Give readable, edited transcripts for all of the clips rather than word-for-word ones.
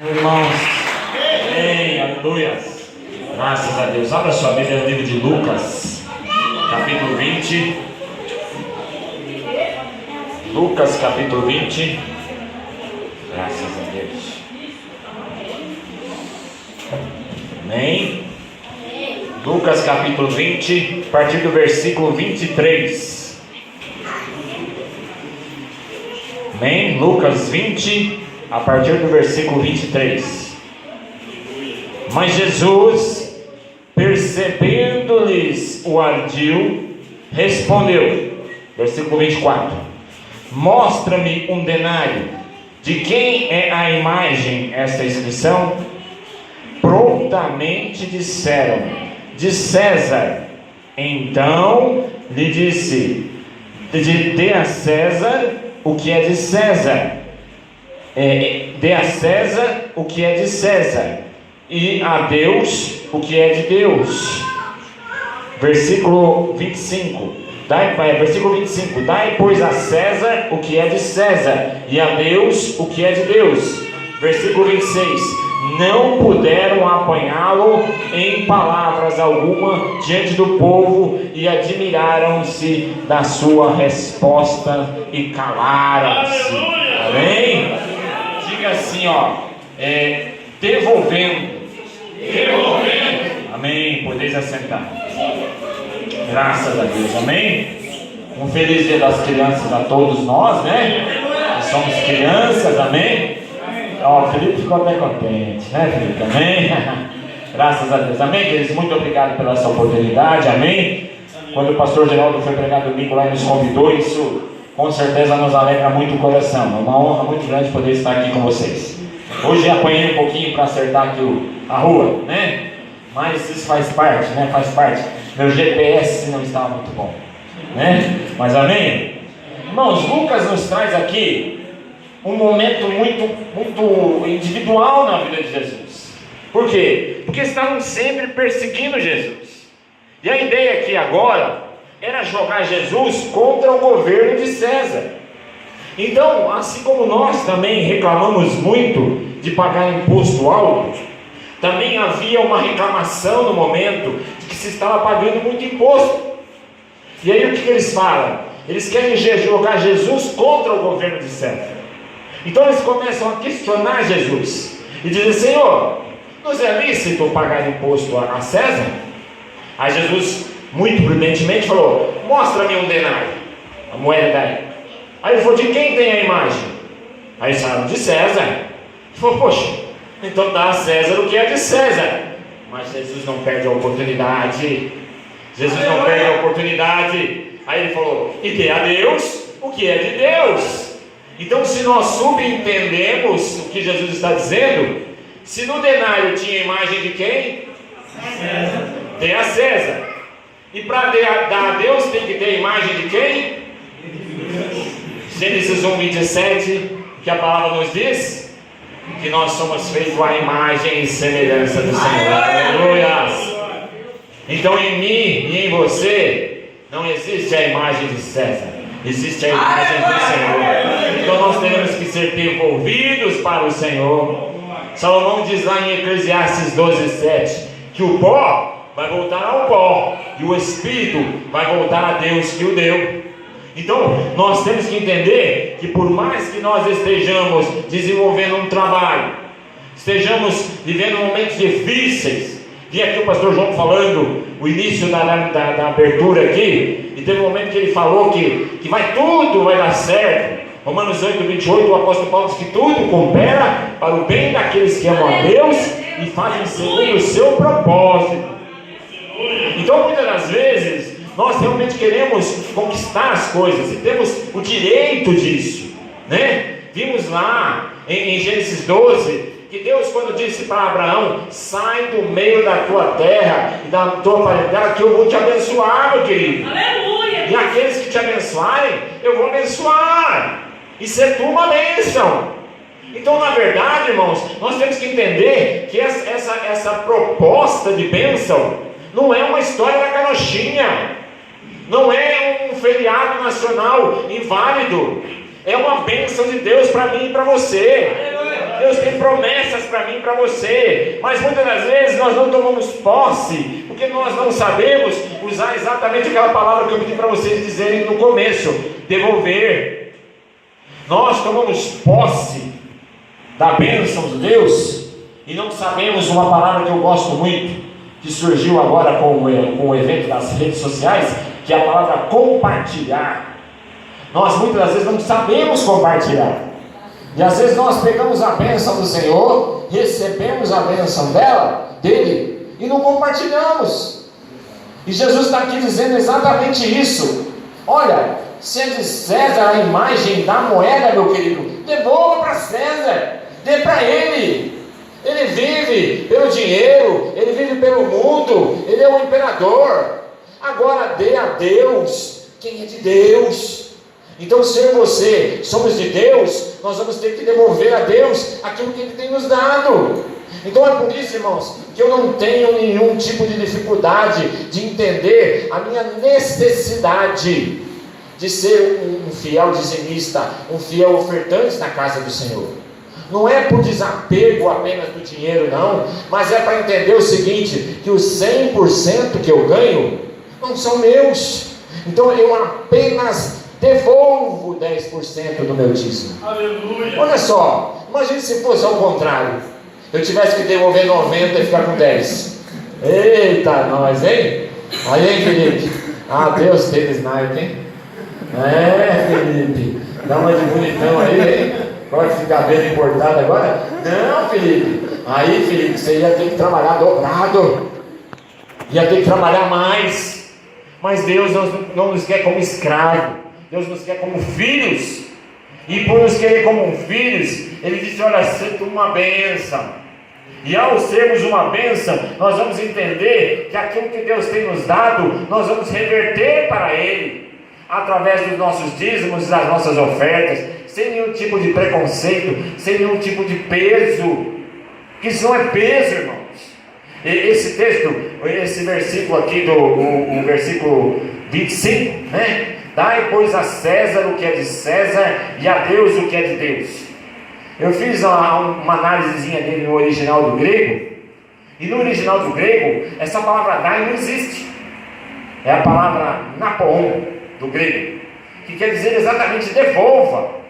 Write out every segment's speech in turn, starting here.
Irmãos, amém, aleluia. Graças a Deus. Abra sua Bíblia no livro de Lucas, capítulo 20. Lucas, capítulo 20. Graças a Deus. Amém. Lucas, capítulo 20, a partir do versículo 23. Amém. Lucas 20. A partir do versículo 23. Mas Jesus, percebendo-lhes o ardil, respondeu, versículo 24: mostra-me um denário. De quem é a imagem esta inscrição? Prontamente disseram: de César. Então lhe disse: dê a César o que é de César. Dê a César o que é de César, e a Deus o que é de Deus. Versículo 25. Versículo 25: dai, pois, a César o que é de César, e a Deus o que é de Deus. Versículo 26: não puderam apanhá-lo em palavras alguma diante do povo, e admiraram-se da sua resposta e calaram-se. Amém? Diga assim, devolvendo. Amém. Podeis assentar. Graças a Deus. Amém. Um feliz dia das crianças a todos nós, né? Que somos crianças. Amém. O Felipe ficou até contente, né, Felipe? Amém. Graças a Deus. Amém, queridos. Muito obrigado pela essa oportunidade. Amém. Quando o pastor Geraldo foi pregar domingo lá e nos convidou, isso com certeza nos alegra muito o coração. É uma honra muito grande poder estar aqui com vocês. Hoje apanhei um pouquinho para acertar aqui a rua, né? Mas isso faz parte, né? Faz parte. Meu GPS não estava muito bom, né? Mas amém? Irmãos, Lucas nos traz aqui um momento muito individual na vida de Jesus. Por quê? Porque estavam sempre perseguindo Jesus. E a ideia aqui agora era jogar Jesus contra o governo de César. Então, assim como nós também reclamamos muito de pagar imposto alto, também havia uma reclamação no momento de que se estava pagando muito imposto. E aí o que eles falam? Eles querem jogar Jesus contra o governo de César. Então eles começam a questionar Jesus e dizem: Senhor, nos é lícito pagar imposto a César? Aí Jesus, muito prudentemente, falou: mostra-me um denário, a moeda da época. Aí ele falou: de quem tem a imagem? Aí eles falaram: de César. Ele falou: poxa, então dá a César o que é de César. Mas Jesus não perde a oportunidade. Jesus não perde a oportunidade. Aí ele falou: e dê a Deus o que é de Deus. Então, se nós subentendemos o que Jesus está dizendo, se no denário tinha a imagem de quem? César. Dê a César. E para dar a Deus tem que ter a imagem de quem? Gênesis 1:27, que a palavra nos diz que nós somos feitos à imagem e semelhança do Senhor. Aleluia! Então em mim e em você não existe a imagem de César, existe a imagem do Senhor. Então nós temos que ser devolvidos para o Senhor. Salomão diz lá em Eclesiastes 12:7 que o pó vai voltar ao pó e o Espírito vai voltar a Deus que o deu. Então nós temos que entender que por mais que nós estejamos desenvolvendo um trabalho, estejamos vivendo momentos difíceis, vi aqui o pastor João falando o início da abertura aqui, e teve um momento que ele falou que tudo vai dar certo. Romanos 8:28, o apóstolo Paulo diz que tudo coopera para o bem daqueles que amam a Deus e fazem segundo o seu propósito. Então muitas das vezes nós realmente queremos conquistar as coisas e temos o direito disso, né? Vimos lá em Gênesis 12 que Deus, quando disse para Abraão: sai do meio da tua terra e da tua parentela, que eu vou te abençoar, meu querido. Aleluia! E aqueles que te abençoarem, eu vou abençoar, e ser tu uma bênção. Então, na verdade, irmãos, nós temos que entender que essa proposta de bênção não é uma história da carochinha, não é um feriado nacional inválido, é uma bênção de Deus para mim e para você. Deus tem promessas para mim e para você, mas muitas das vezes nós não tomamos posse, porque nós não sabemos usar exatamente aquela palavra que eu pedi para vocês dizerem no começo: devolver. Nós tomamos posse da bênção de Deus e não sabemos uma palavra que eu gosto muito, que surgiu agora com o evento das redes sociais, que é a palavra compartilhar. Nós muitas das vezes não sabemos compartilhar, e às vezes nós pegamos a bênção do Senhor, recebemos a bênção dele e não compartilhamos. E Jesus está aqui dizendo exatamente isso. Olha, se é de César a imagem da moeda, meu querido, devolva para César, dê para ele. Ele vive pelo dinheiro, ele vive pelo mundo, ele é o imperador. Agora dê a Deus quem é de Deus. Então, se eu e você somos de Deus, nós vamos ter que devolver a Deus aquilo que Ele tem nos dado. Então é por isso, irmãos, que eu não tenho nenhum tipo de dificuldade de entender a minha necessidade de ser um fiel dizimista, um fiel ofertante na casa do Senhor. Não é por desapego apenas do dinheiro, não, mas é para entender o seguinte, que os 100% que eu ganho não são meus. Então eu apenas devolvo 10% do meu dízimo. Aleluia. Olha só, imagine se fosse ao contrário, eu tivesse que devolver 90 e ficar com 10. Eita, nós, hein? Aí, hein, Felipe? Ah, Deus teve sniper, hein? É, Felipe, dá uma de bonitão aí, hein? Pode ficar bem importado agora? Não, Felipe. Aí, Felipe, você ia ter que trabalhar dobrado, ia ter que trabalhar mais. Mas Deus não nos quer como escravo, Deus nos quer como filhos. E por nos querer como filhos, Ele disse: olha, sinto uma bênção. E ao sermos uma bênção, nós vamos entender que aquilo que Deus tem nos dado, nós vamos reverter para Ele, através dos nossos dízimos e das nossas ofertas, sem nenhum tipo de preconceito, sem nenhum tipo de peso, que isso não é peso, irmãos. E esse texto, esse versículo aqui, o versículo 25, né? Dai, pois, a César o que é de César, e a Deus o que é de Deus. Eu fiz uma análisezinha dele no original do grego, e no original do grego, essa palavra dai não existe. É a palavra napoon, do grego, que quer dizer exatamente devolva.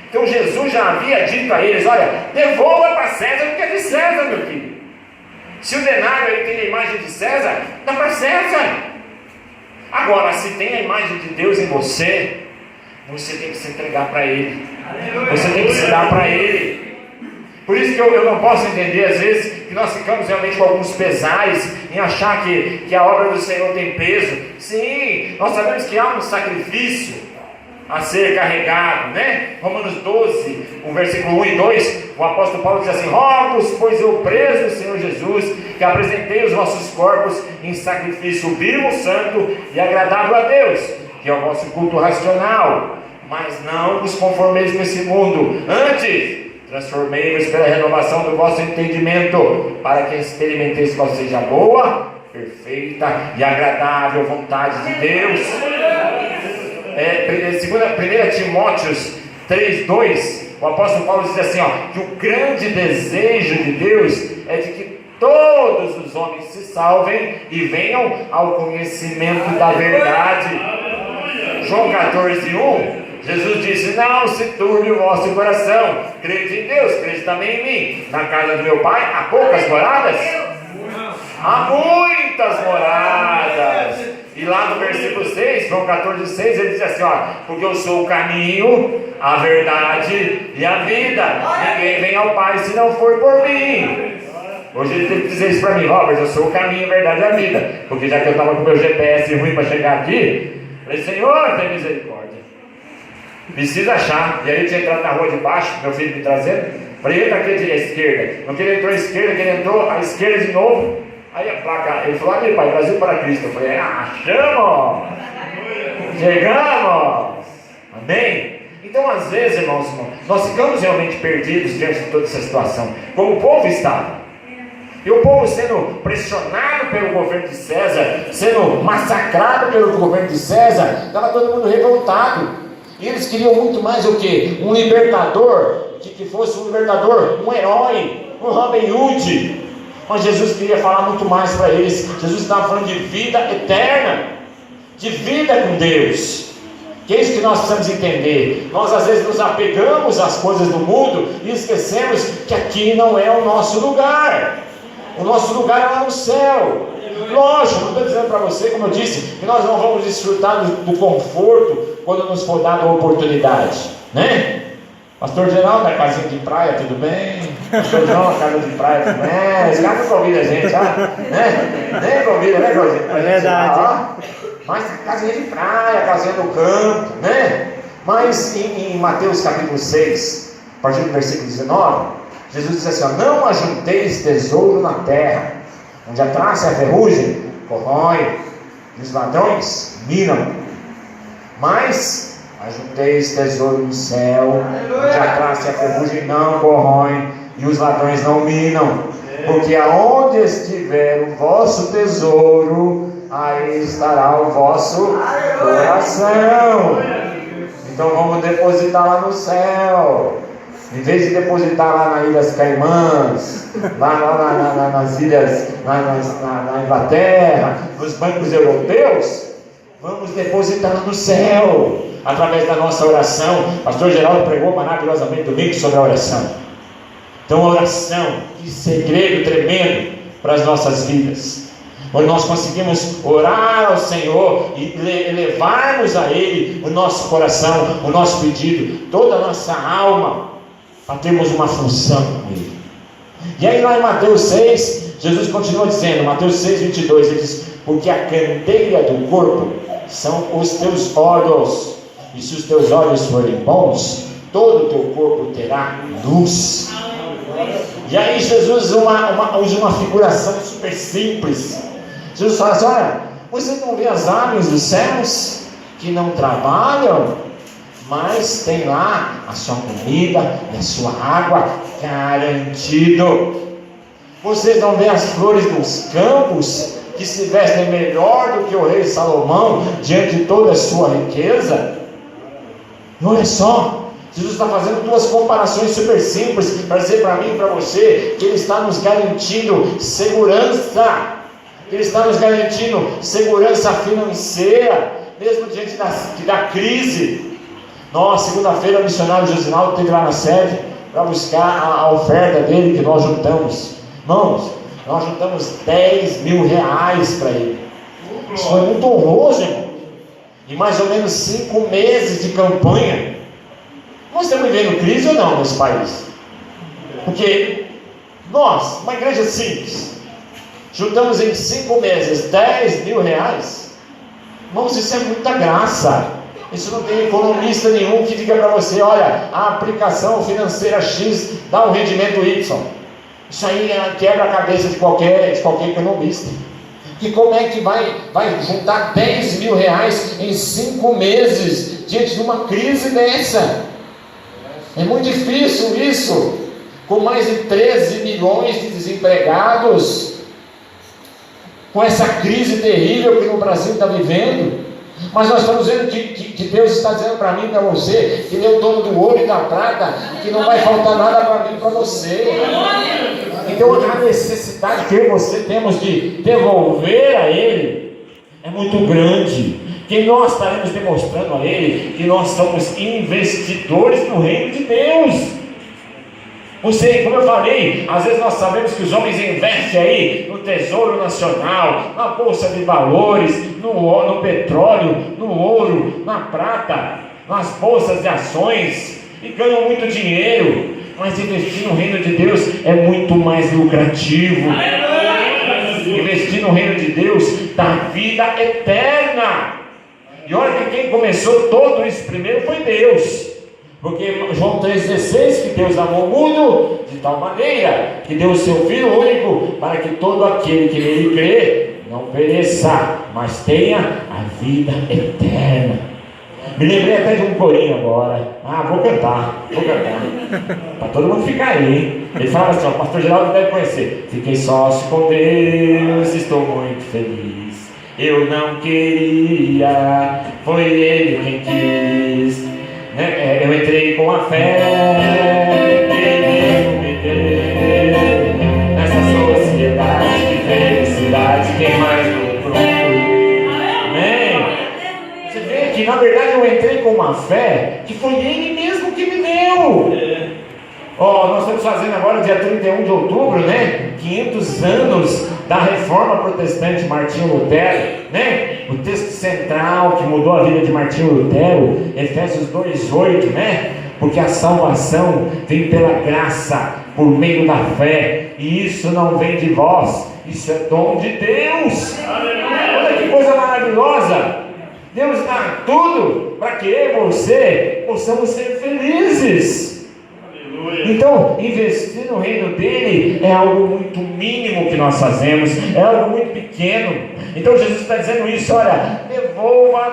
Então Jesus já havia dito a eles: olha, devolva para César o que é de César, meu filho. Se o denário ele tem a imagem de César, dá para César. Agora, se tem a imagem de Deus em você, você tem que se entregar para Ele, você tem que se dar para Ele. Por isso que eu não posso entender às vezes que nós ficamos realmente com alguns pesares em achar que a obra do Senhor tem peso. Sim, nós sabemos que há um sacrifício a ser carregado, né? Romanos 12, o versículo 1 e 2, o apóstolo Paulo diz assim: rogo-vos, pois eu preso o Senhor Jesus, que apresentei os vossos corpos em sacrifício vivo, santo e agradável a Deus, que é o vosso culto racional. Mas não vos conformeis com esse mundo, antes transformei-vos pela renovação do vosso entendimento, para que experimenteis qual seja a boa, perfeita e agradável vontade de Deus. 1 Timóteo 3:2, o apóstolo Paulo diz assim, que o grande desejo de Deus é de que todos os homens se salvem e venham ao conhecimento da verdade. João 14:1, Jesus disse: não se turbe o vosso coração, crede em Deus, crede também em mim. Na casa do meu pai há poucas moradas? Há muitas moradas. E lá no versículo 6, João 14:6, ele diz assim: porque eu sou o caminho, a verdade e a vida. Ninguém vem ao Pai se não for por mim. Hoje ele tem que dizer isso para mim: Robert, eu sou o caminho, a verdade e a vida. Porque já que eu estava com o meu GPS ruim para chegar aqui, falei: Senhor, tem misericórdia, precisa achar. E aí eu tinha entrado na rua de baixo, meu filho me trazendo. Falei: entra aqui à esquerda. Não queria entrar à esquerda, que ele entrou à esquerda de novo. Aí a placa, ele falou: ali, pai, Brasil para Cristo. Eu falei: achamos, chegamos, amém? Então às vezes, irmãos, nós ficamos realmente perdidos diante de toda essa situação, como o povo estava. E o povo sendo pressionado pelo governo de César, sendo massacrado pelo governo de César, estava todo mundo revoltado. E eles queriam muito mais o quê? Um libertador, que fosse um libertador, um herói, um Robin Hood. Mas Jesus queria falar muito mais para eles. Jesus estava falando de vida eterna, de vida com Deus. Que é isso que nós precisamos entender. Nós às vezes nos apegamos às coisas do mundo e esquecemos que aqui não é o nosso lugar. O nosso lugar é lá no céu. Lógico, não estou dizendo para você, como eu disse, que nós não vamos desfrutar do conforto quando nos for dada a oportunidade, né? Pastor Geraldo, da casinha de praia, tudo bem? Pastor João, casa de praia, tudo bem? Esse cara não convida a gente, sabe? Né? Nem convida, né, Jorge? É verdade. Mas casinha de praia, casinha no campo, né? Mas em Mateus capítulo 6, a partir do versículo 19, Jesus disse assim, ó, não ajunteis tesouro na terra, onde a traça e a ferrugem corrói, e os ladrões minam, mas ajunteis tesouro no céu, onde a traça e a ferrugem não corroem, e os ladrões não minam, porque aonde estiver o vosso tesouro, aí estará o vosso coração. Então vamos depositar lá no céu. Em vez de depositar lá nas Ilhas Caimãs, lá nas ilhas, na Inglaterra, nos bancos europeus, vamos depositar no céu, através da nossa oração. Pastor Geraldo pregou maravilhosamente domingo sobre a oração. Então a oração, que segredo tremendo para as nossas vidas. Quando nós conseguimos orar ao Senhor e levarmos a Ele o nosso coração, o nosso pedido, toda a nossa alma, para termos uma função com Ele. E aí lá em Mateus 6, Jesus continua dizendo, Mateus 6, 22, ele diz, porque a candeia do corpo são os teus olhos, e se os teus olhos forem bons, todo o teu corpo terá luz. E aí Jesus usa uma figuração super simples. Jesus fala assim, olha, vocês não vê as aves dos céus, que não trabalham, mas tem lá a sua comida e a sua água garantido. Vocês não veem as flores dos campos, que se vestem melhor do que o rei Salomão, diante de toda a sua riqueza? E olha só, Jesus está fazendo duas comparações super simples, para dizer para mim e para você, que Ele está nos garantindo segurança, que Ele está nos garantindo segurança financeira, mesmo diante da crise. Nós, segunda-feira, o missionário Josinaldo esteve lá na sede para buscar a oferta dele que nós juntamos. Irmãos, nós juntamos 10 mil reais para ele. Isso foi muito honroso, irmão. E mais ou menos 5 meses de campanha. Nós estamos vivendo crise ou não nesse país? Porque nós, uma igreja simples, juntamos em 5 meses 10 mil reais. Irmãos, isso é muita graça. Isso não tem economista nenhum que diga para você, olha, a aplicação financeira X dá um rendimento Y. Isso aí quebra a cabeça de qualquer economista. E como é que vai juntar 10 mil reais em 5 meses diante de uma crise dessa? É muito difícil isso. Com mais de 13 milhões de desempregados, com essa crise terrível que o Brasil está vivendo. Mas nós estamos vendo que Deus está dizendo para mim e para você, que Ele é o dono do ouro e da prata, e que não vai faltar nada para mim e para você. Então a necessidade que eu e você temos de devolver a Ele é muito grande. Que nós estaremos demonstrando a Ele que nós somos investidores no reino de Deus. Você, como eu falei, às vezes nós sabemos que os homens investem aí no Tesouro Nacional, na Bolsa de Valores, no petróleo, no ouro, na prata, nas bolsas de ações, e ganham muito dinheiro, mas investir no reino de Deus é muito mais lucrativo. Investir no reino de Deus dá vida eterna. E olha que quem começou todo isso primeiro foi Deus. Porque João 3,16, que Deus amou o mundo de tal maneira que deu o seu Filho único, para que todo aquele que nele crê não pereça, mas tenha a vida eterna. Me lembrei até de um corinho agora. Vou cantar, para todo mundo ficar aí, hein? Ele fala assim, o pastor Geraldo deve conhecer. Fiquei sócio com Deus, estou muito feliz. Eu não queria, foi Ele quem quis. né? Eu entrei com a fé que Deus me deu nessa sociedade de felicidade, quem mais lucrou? Amém? Você vê que na verdade eu entrei com uma fé que foi Ele mesmo que me deu. Nós estamos fazendo agora, dia 31 de outubro, né? 500 anos da Reforma Protestante Martinho Lutero, né? O texto central que mudou a vida de Martinho Lutero, Efésios 2:8, né? Porque a salvação vem pela graça, por meio da fé, e isso não vem de vós, isso é dom de Deus. Olha que coisa maravilhosa! Deus dá tudo para que eu e você possamos ser felizes. Então, investir no reino dele é algo muito mínimo que nós fazemos, é algo muito pequeno. Então Jesus está dizendo isso: olha, devolva a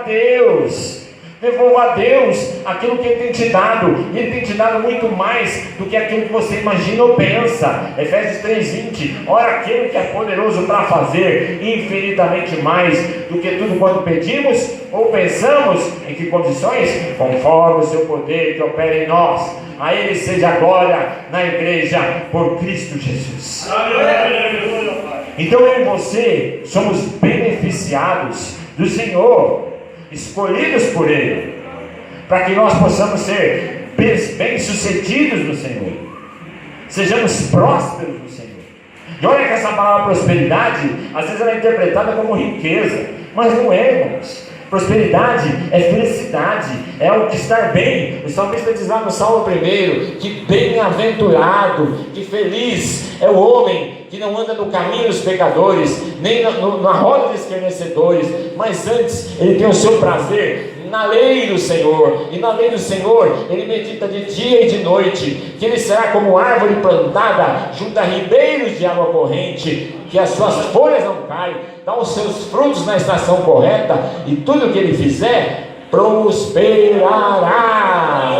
Deus aquilo que Ele tem te dado. Ele tem te dado muito mais do que aquilo que você imagina ou pensa. Efésios 3:20, ora aquele que é poderoso para fazer infinitamente mais do que tudo quanto pedimos ou pensamos, em que condições? Conforme o seu poder que opera em nós. A Ele seja glória na igreja por Cristo Jesus. Então eu e você somos beneficiados do Senhor, escolhidos por Ele, para que nós possamos ser bem-sucedidos no Senhor, sejamos prósperos no Senhor. E olha que essa palavra prosperidade, às vezes ela é interpretada como riqueza, mas não é, irmãos. Prosperidade é felicidade, é o que estar bem. O salmista diz lá no Salmo 1 que bem-aventurado, que feliz é o homem que não anda no caminho dos pecadores, nem na roda dos escarnecedores, mas antes ele tem o seu prazer na lei do Senhor, e na lei do Senhor ele medita de dia e de noite, que ele será como árvore plantada junto a ribeiros de água corrente, que as suas folhas não caem, dá os seus frutos na estação correta, e tudo que ele fizer prosperará.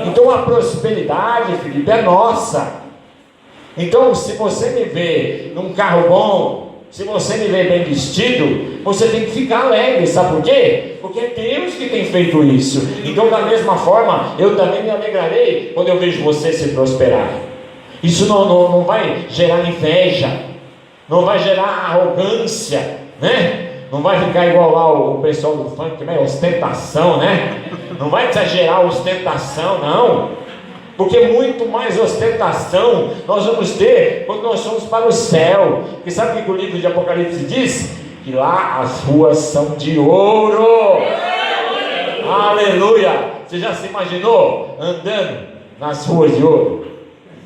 Então a prosperidade, Felipe, é nossa. Então, se você me vê num carro bom, se você me vê bem vestido, você tem que ficar alegre, sabe por quê? Porque é Deus que tem feito isso. Então, da mesma forma, eu também me alegrarei quando eu vejo você se prosperar. Isso não vai gerar inveja, não vai gerar arrogância, né? Não vai ficar igual lá o pessoal do funk, né? Ostentação, né? Não vai exagerar a ostentação, não. Porque muito mais ostentação nós vamos ter quando nós formos para o céu. Porque sabe o que o livro de Apocalipse diz? Que lá as ruas são de ouro. Aleluia! Você já se imaginou andando nas ruas de ouro?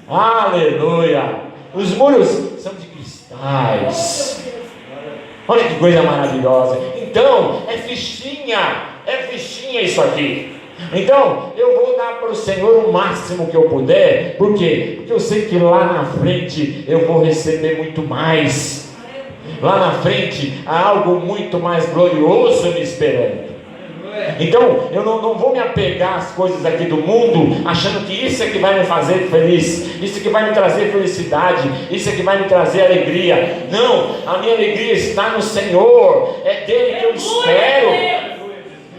Aleluia! Os muros são de cristais. Olha que coisa maravilhosa. Então, é fichinha isso aqui. Então, eu vou dar para o Senhor o máximo que eu puder. Por quê? Porque eu sei que lá na frente eu vou receber muito mais. Lá na frente há algo muito mais glorioso me esperando. Então, eu não vou me apegar às coisas aqui do mundo, achando que isso é que vai me fazer feliz, isso é que vai me trazer felicidade, isso é que vai me trazer alegria. Não, a minha alegria está no Senhor, é dele que eu espero.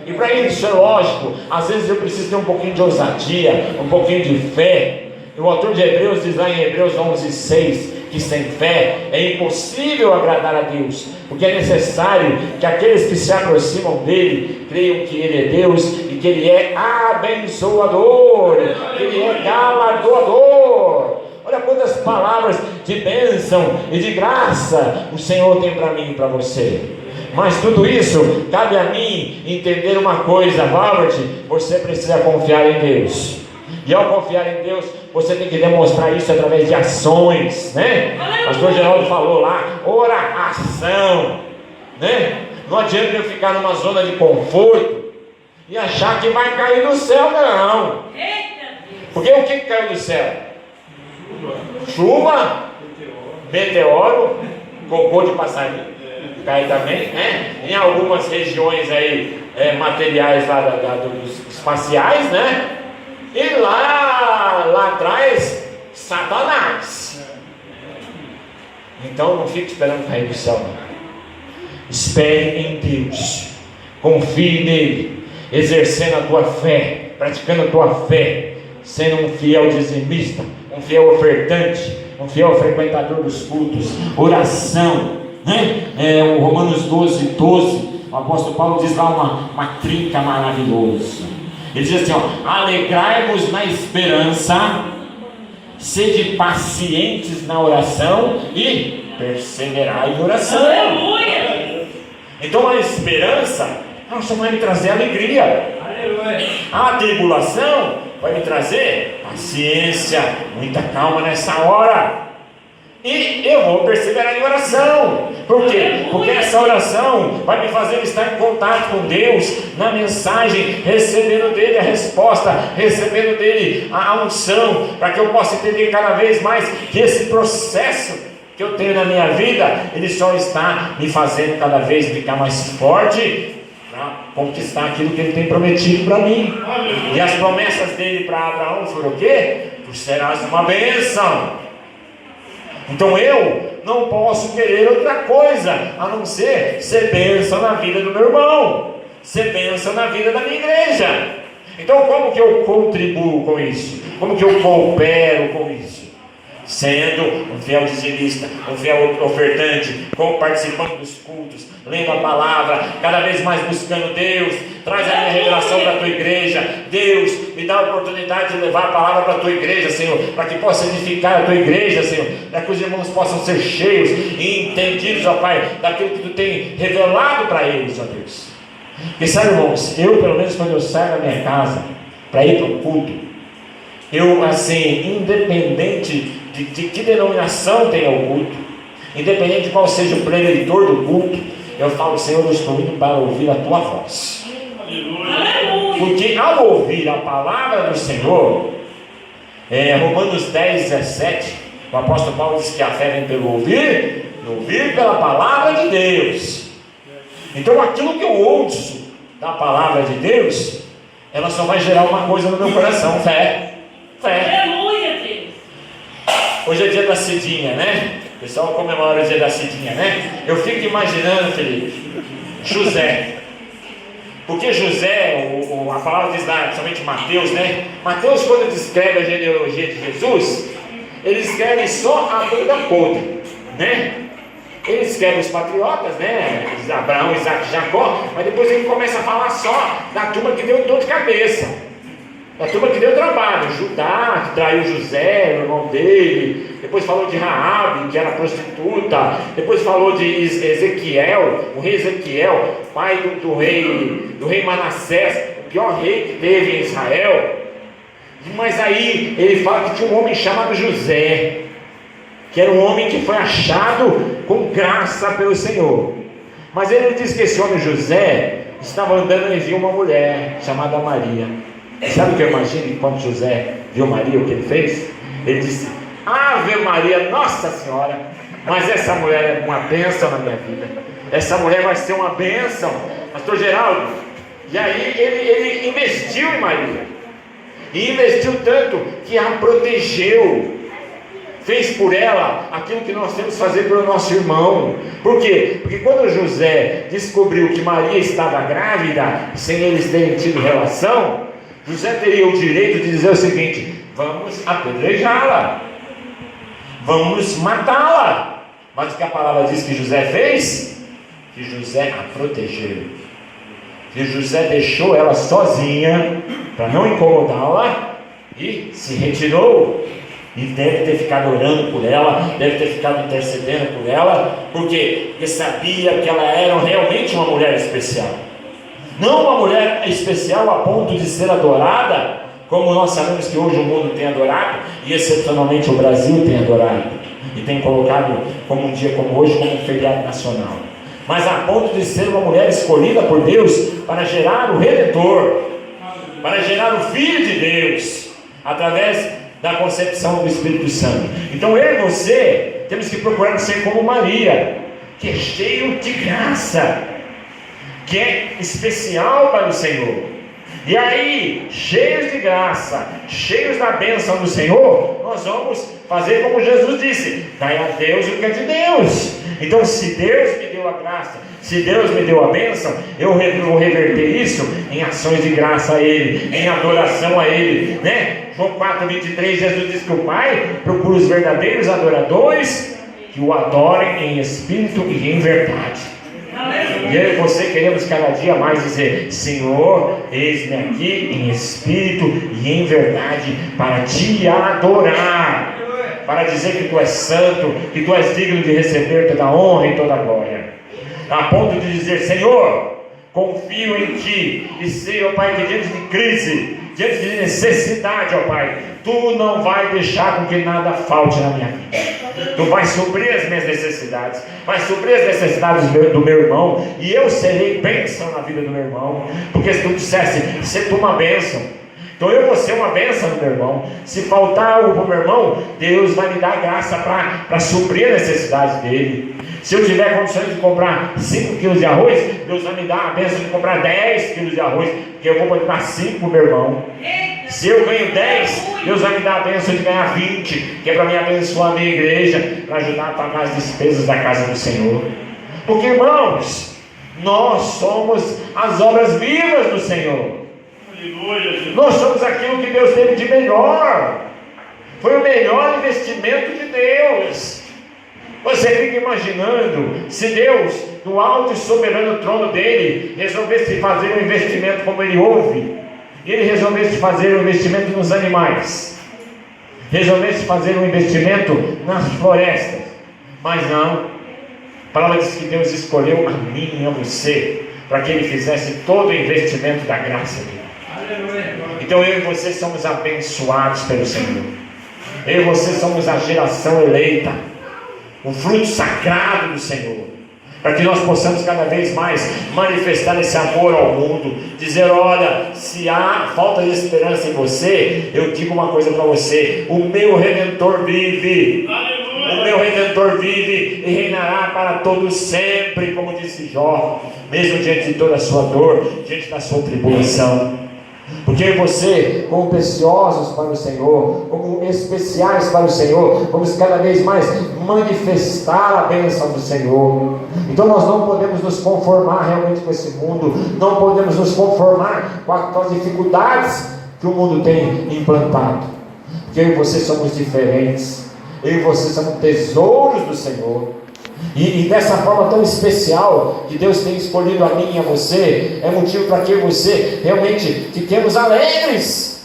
E para isso, é lógico, às vezes eu preciso ter um pouquinho de ousadia, um pouquinho de fé. O autor de Hebreus diz lá em Hebreus 11:6 que sem fé é impossível agradar a Deus, porque é necessário que aqueles que se aproximam dele creiam que ele é Deus e que ele é abençoador, que ele é galardoador. Olha quantas palavras de bênção e de graça o Senhor tem para mim e para você. Mas tudo isso, cabe a mim entender uma coisa, Robert, você precisa confiar em Deus. E ao confiar em Deus, você tem que demonstrar isso através de ações, né? O pastor Geraldo falou lá, oração, né? Não adianta eu ficar numa zona de conforto e achar que vai cair do céu, não. Porque o que caiu do céu? Chuva, meteoro, cocô de passarinho. Cai também, né? Em algumas regiões aí, materiais lá dos espaciais, né? E lá atrás, Satanás. Então não fique esperando cair do céu, não. Espere em Deus, confie nele, exercendo a tua fé, praticando a tua fé, sendo um fiel dizimista, um fiel ofertante, um fiel frequentador dos cultos, oração, né? O Romanos 12, o apóstolo Paulo diz lá uma trinca maravilhosa. Ele diz assim, alegrai-vos na esperança, sede pacientes na oração e perseverai em oração. Aleluia! Então a esperança, só vai me trazer alegria. Aleluia. A tribulação vai me trazer paciência, muita calma nessa hora. E eu vou perseverar em oração. Por quê? Porque essa oração vai me fazer estar em contato com Deus, na mensagem, recebendo dele a resposta, recebendo dele a unção, para que eu possa entender cada vez mais que esse processo que eu tenho na minha vida, ele só está me fazendo cada vez ficar mais forte para conquistar aquilo que ele tem prometido para mim. E as promessas dele para Abraão foram o quê? Tu serás uma bênção. Então eu não posso querer outra coisa a não ser bênção na vida do meu irmão, ser bênção na vida da minha igreja. Então como que eu contribuo com isso? Como que eu coopero com isso? Sendo um fiel dizimista, um fiel ofertante, participando dos cultos, lendo a palavra, cada vez mais buscando Deus. Traz a minha revelação para a tua igreja. Deus, me dá a oportunidade de levar a palavra para a tua igreja, Senhor, para que possa edificar a tua igreja, Senhor, para que os irmãos possam ser cheios e entendidos, ó Pai, daquilo que tu tem revelado para eles, ó Deus. Porque sabe, irmãos, eu pelo menos quando eu saio da minha casa para ir para o culto, eu assim, independente de que denominação tenha o culto, independente de qual seja o preleitor do culto, eu falo, Senhor, eu estou indo para ouvir a tua voz. Porque ao ouvir a palavra do Senhor, Romanos 10:17, o apóstolo Paulo diz que a fé vem pelo ouvir, e ouvir pela palavra de Deus. Então aquilo que eu ouço da palavra de Deus, ela só vai gerar uma coisa no meu coração: fé. Hoje é dia da cidinha, né? O pessoal comemora o dia da cidinha, né? Eu fico imaginando, Felipe, José. Porque José, a palavra diz lá, principalmente Mateus, né? Mateus, quando descreve a genealogia de Jesus, ele escreve só a banda podre, né? Ele escreve os patriotas, né? Abraão, Isaac e Jacó, mas depois ele começa a falar só da turma que deu dor de cabeça. A turma que deu trabalho, Judá, que traiu José, o irmão dele. Depois falou de Raabe, que era prostituta. Depois falou de Ezequiel, o rei Ezequiel, pai do rei Manassés, o pior rei que teve em Israel. Mas aí ele fala que tinha um homem chamado José, que era um homem que foi achado com graça pelo Senhor. Mas ele diz que esse homem José estava andando e viu uma mulher chamada Maria. Sabe o que eu imagino quando José viu Maria, o que ele fez? Ele disse: Ave Maria, Nossa Senhora, mas essa mulher é uma bênção na minha vida. Essa mulher vai ser uma bênção, pastor Geraldo. E aí ele investiu em Maria, e investiu tanto que a protegeu, fez por ela aquilo que nós temos que fazer pelo nosso irmão. Por quê? Porque quando José descobriu que Maria estava grávida, sem eles terem tido relação, José teria o direito de dizer o seguinte: vamos apedrejá-la, vamos matá-la. Mas o que a palavra diz que José fez? Que José a protegeu, que José deixou ela sozinha para não incomodá-la e se retirou. E deve ter ficado orando por ela, deve ter ficado intercedendo por ela, porque sabia que ela era realmente uma mulher especial. Não uma mulher especial a ponto de ser adorada, como nós sabemos que hoje o mundo tem adorado, e excepcionalmente o Brasil tem adorado, e tem colocado como um dia como hoje, como um feriado nacional. Mas a ponto de ser uma mulher escolhida por Deus para gerar o Redentor, para gerar o Filho de Deus, através da concepção do Espírito Santo. Então eu e você temos que procurar ser como Maria, que é cheio de graça, que é especial para o Senhor. E aí, cheios de graça, cheios da bênção do Senhor, nós vamos fazer como Jesus disse: dai a Deus o que é de Deus. Então, se Deus me deu a graça, se Deus me deu a bênção, eu vou reverter isso em ações de graça a Ele, em adoração a Ele, né? João 4:23, Jesus diz que o Pai procura os verdadeiros adoradores que o adorem em espírito e em verdade. E eu e você queremos cada dia mais dizer: Senhor, eis-me aqui em espírito e em verdade para te adorar, para dizer que Tu és santo, que Tu és digno de receber toda a honra e toda a glória, a ponto de dizer: Senhor, confio em Ti, e sei, ó Pai, que diante de crise, diante de necessidade, ó Pai, Tu não vai deixar com que nada falte na minha vida. Tu vais suprir as minhas necessidades, vais suprir as necessidades do meu irmão, e eu serei bênção na vida do meu irmão, porque se Tu dissesse, ser Tu uma bênção, então eu vou ser uma bênção no meu irmão. Se faltar algo para o meu irmão, Deus vai me dar graça para suprir a necessidade dele. Se eu tiver condições de comprar 5 quilos de arroz, Deus vai me dar a bênção de comprar 10 quilos de arroz, porque eu vou comprar 5 para o meu irmão. Se eu ganho 10, Deus vai me dar a bênção de ganhar 20, que é para me abençoar a minha igreja, para ajudar a pagar as despesas da casa do Senhor. Porque, irmãos, nós somos as obras vivas do Senhor. Nós somos aquilo que Deus teve de melhor. Foi o melhor investimento de Deus. Você fica imaginando, se Deus, do alto e soberano trono dele, resolvesse fazer um investimento como ele ouve, e ele resolvesse fazer um investimento nos animais, resolvesse fazer um investimento nas florestas, mas não. A palavra diz que Deus escolheu a mim e a você, para que ele fizesse todo o investimento da graça dele. Então eu e você somos abençoados pelo Senhor. Eu e você somos a geração eleita, o fruto sagrado do Senhor, para que nós possamos cada vez mais manifestar esse amor ao mundo, dizer: olha, se há falta de esperança em você, eu digo uma coisa para você: o meu Redentor vive. O meu Redentor vive e reinará para todos sempre, como disse Jó, mesmo diante de toda a sua dor, diante da sua tribulação. Porque você, como preciosos para o Senhor, como especiais para o Senhor, vamos cada vez mais manifestar a bênção do Senhor. Então nós não podemos nos conformar realmente com esse mundo, não podemos nos conformar com as dificuldades que o mundo tem implantado, porque eu e você somos diferentes, eu e você somos tesouros do Senhor. E dessa forma tão especial que Deus tem escolhido a mim e a você, é motivo para que você realmente fiquemos alegres,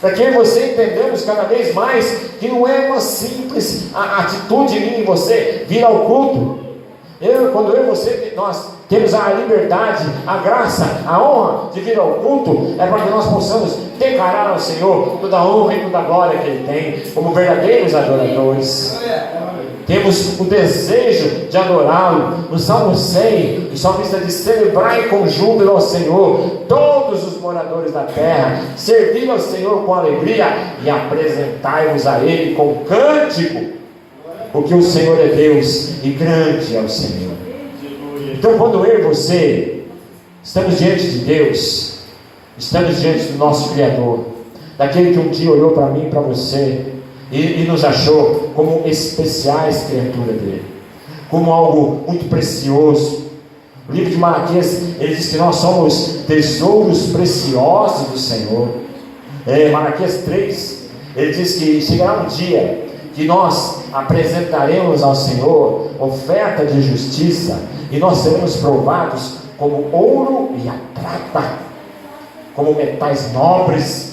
para que você entendamos cada vez mais que não é uma simples atitude minha e você vir ao culto. Quando eu e você, nós temos a liberdade, a graça, a honra de vir ao culto, é para que nós possamos declarar ao Senhor toda a honra e toda a glória que Ele tem, como verdadeiros adoradores. Temos o desejo de adorá-lo. No Salmo 100, o salmista diz: celebrai com júbilo ao Senhor todos os moradores da terra, servi ao Senhor com alegria e apresentai-vos a Ele com cântico, porque o Senhor é Deus e grande é o Senhor. Então, quando eu e você estamos diante de Deus, estamos diante do nosso Criador, daquele que um dia olhou para mim e para você e nos achou como especiais criaturas dele, como algo muito precioso. O livro de Malaquias, ele diz que nós somos tesouros preciosos do Senhor. Malaquias 3, ele diz que chegará um dia que nós apresentaremos ao Senhor oferta de justiça, e nós seremos provados como ouro e a prata, como metais nobres.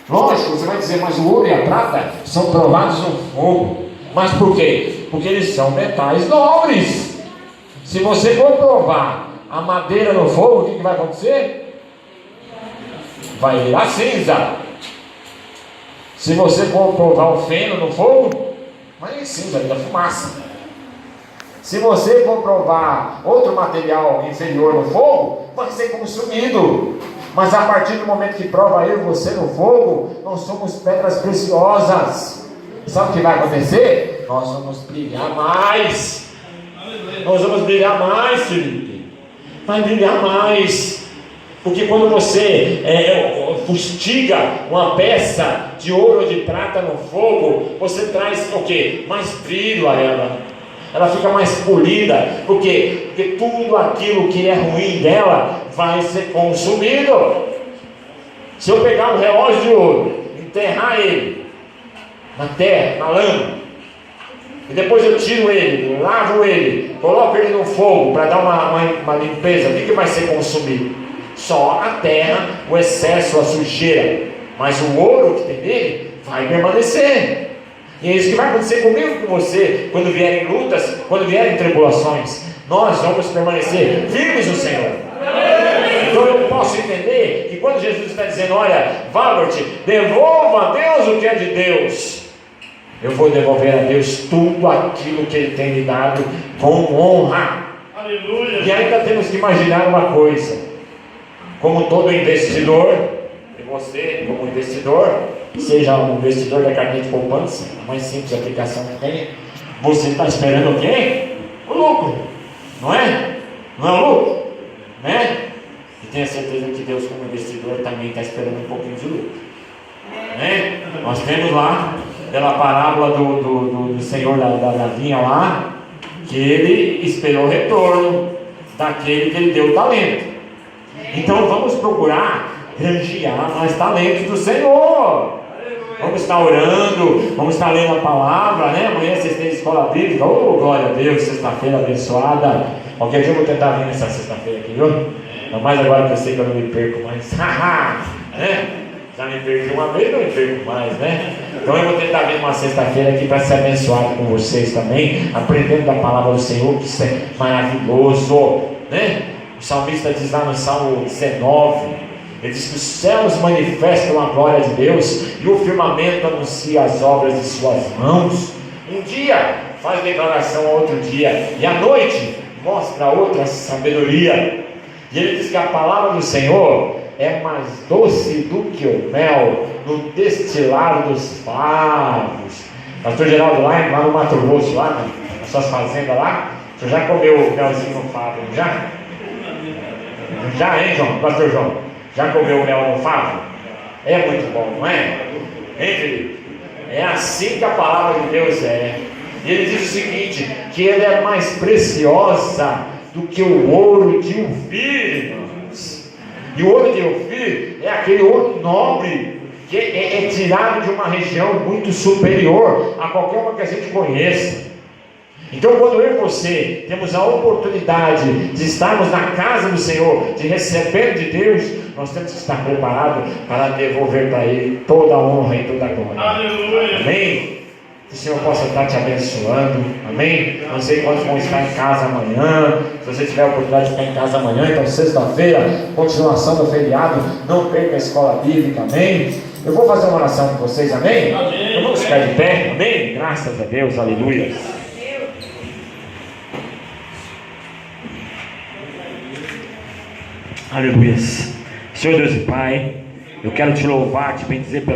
Lógico, você vai dizer: mas o ouro e a prata são provados no fogo. Mas por quê? Porque eles são metais nobres. Se você for provar a madeira no fogo, o que vai acontecer? Vai virar cinza. Se você for provar o feno no fogo, vai virar cinza, vira fumaça. Se você for provar outro material inferior no fogo, vai ser consumido. Mas a partir do momento que prova eu e você no fogo, nós somos pedras preciosas. Sabe o que vai acontecer? Nós vamos brilhar mais. Nós vamos brilhar mais, Felipe. Vai brilhar mais. Porque quando você fustiga uma peça de ouro ou de prata no fogo, você traz o quê? Mais brilho a ela. Ela fica mais polida. Por quê? Porque tudo aquilo que é ruim dela vai ser consumido. Se eu pegar um relógio de ouro, enterrar ele na terra, na lama, e depois eu tiro ele, lavo ele, coloco ele no fogo para dar uma limpeza, o que vai ser consumido? Só a terra, o excesso, a sujeira. Mas o ouro que tem nele vai permanecer. E é isso que vai acontecer comigo e com você, quando vierem lutas, quando vierem tribulações. Nós vamos permanecer firmes no Senhor. Então eu posso entender que quando Jesus está dizendo, olha, Valbert, devolva a Deus o que é de Deus, eu vou devolver a Deus tudo aquilo que Ele tem me dado com honra. Aleluia. E ainda temos que imaginar uma coisa: como todo investidor, e você como investidor, seja um investidor da carteira de poupança, a mais simples aplicação que tem, você está esperando o quê? O lucro, não é? Não é o lucro, né? E tenha certeza que Deus, como investidor, também está esperando um pouquinho de lucro, né? Nós temos lá, pela parábola do senhor da vinha lá, que ele esperou o retorno daquele que ele deu o talento. Então vamos procurar rangear mais talentos do Senhor. Vamos estar orando, vamos estar lendo a palavra, né? Amanhã vocês têm escola bíblica. Oh, glória a Deus, sexta-feira abençoada. Qualquer dia eu vou tentar vir nessa sexta-feira aqui, viu? Ainda mais agora que eu sei que eu não me perco mais. né? Já me perdi uma vez, não me perco mais, né? Então eu vou tentar vir uma sexta-feira aqui para ser abençoado com vocês também, aprendendo da palavra do Senhor, que isso é maravilhoso, né? O salmista diz lá no Salmo 19, ele diz que os céus manifestam a glória de Deus e o firmamento anuncia as obras de suas mãos. Um dia faz declaração a outro dia, e à noite mostra outra sabedoria. E ele diz que a palavra do Senhor é mais doce do que o mel no destilado dos favos. Pastor Geraldo, lá no Mato Grosso, lá nas suas fazendas lá, o senhor já comeu o melzinho no favo? Já? Já, hein, João? Pastor João? Já comeu o mel no favo? É muito bom, não é? Hein, Felipe? É assim que a palavra de Deus é. E ele diz o seguinte, que ele é mais preciosa do que o ouro de Ofir, irmãos. E o ouro de Ofir é aquele ouro nobre, que é tirado de uma região muito superior a qualquer uma que a gente conheça. Então, quando eu e você temos a oportunidade de estarmos na casa do Senhor, de receber de Deus, nós temos que estar preparados para devolver para Ele toda a honra e toda a glória. Aleluia. Amém? Que o Senhor possa estar te abençoando. Amém? Não sei quantos vão estar em casa amanhã. Se você tiver a oportunidade de ficar em casa amanhã, então sexta-feira, continuação do feriado, não perca a escola bíblica. Amém? Eu vou fazer uma oração com vocês. Amém? Amém. Então vamos ficar de pé. Amém? Graças a Deus. Aleluia. Aleluia. Senhor Deus e Pai, eu quero te louvar, te bendizer pela